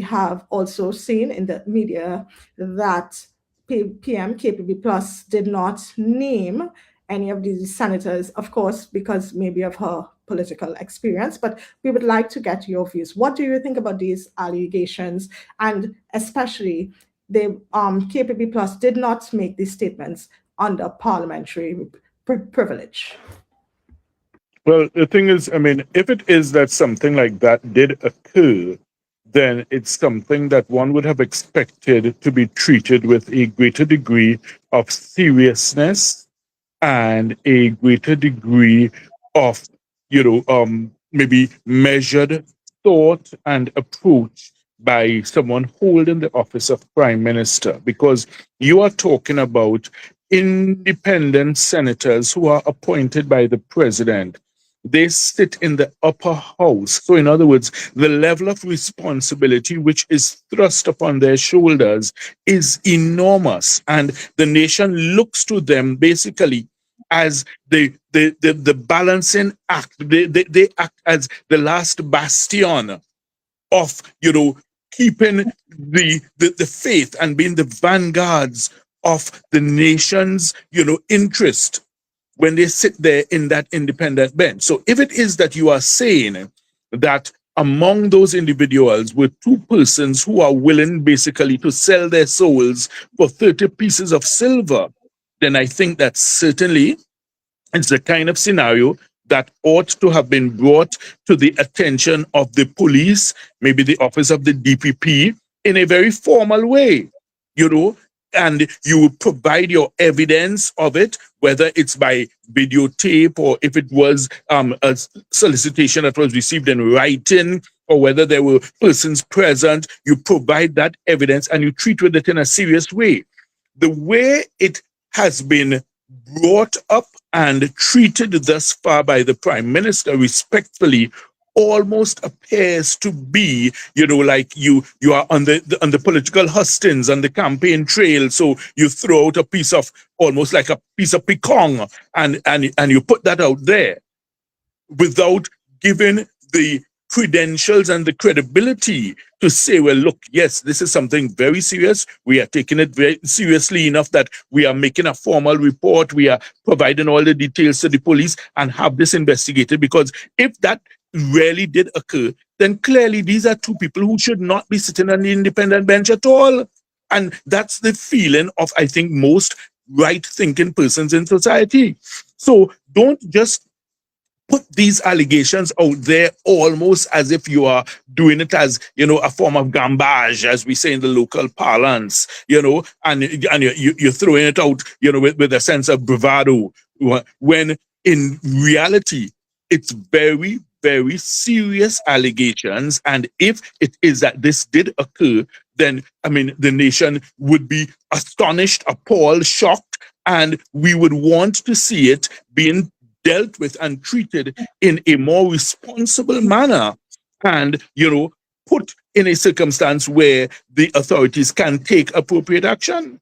have also seen in the media that PM KPB Plus did not name any of these senators, of course, because maybe of her political experience, but we would like to get your views. What do you think about these allegations? And especially, the KPB Plus did not make these statements under parliamentary privilege. Well, the thing is, I mean, if it is that something like that did occur, then it's something that one would have expected to be treated with a greater degree of seriousness and a greater degree of, maybe measured thought and approach by someone holding the office of prime minister, because you are talking about independent senators who are appointed by the president. They sit in the upper house. So, in other words, the level of responsibility which is thrust upon their shoulders is enormous. And the nation looks to them basically as the balancing act. They act as the last bastion of, keeping the faith and being the vanguards of the nation's, interest when they sit there in that independent bench. So if it is that you are saying that among those individuals were two persons who are willing basically to sell their souls for 30 pieces of silver, then I think that certainly it's the kind of scenario that ought to have been brought to the attention of the police, maybe the office of the DPP, in a very formal way, and you would provide your evidence of it, whether it's by videotape or if it was a solicitation that was received in writing, or whether there were persons present. You provide that evidence and you treat with it in a serious way. The way it has been brought up and treated thus far by the prime minister, respectfully, almost appears to be, like you are on the political hustings, on the campaign trail. So you throw out a piece of, almost like a piece of pecan, and you put that out there without giving the credentials and the credibility to say, well, look, yes, this is something very serious. We are taking it very seriously enough that we are making a formal report. We are providing all the details to the police and have this investigated. Because if that really did occur, then clearly these are two people who should not be sitting on the independent bench at all. And that's the feeling of, I think, most right-thinking persons in society. So don't just put these allegations out there almost as if you are doing it as, a form of gambage, as we say in the local parlance, and you're throwing it out, with a sense of bravado, when in reality, it's very, very serious allegations. And if it is that this did occur, then, the nation would be astonished, appalled, shocked, and we would want to see it being dealt with and treated in a more responsible manner, and, put in a circumstance where the authorities can take appropriate action.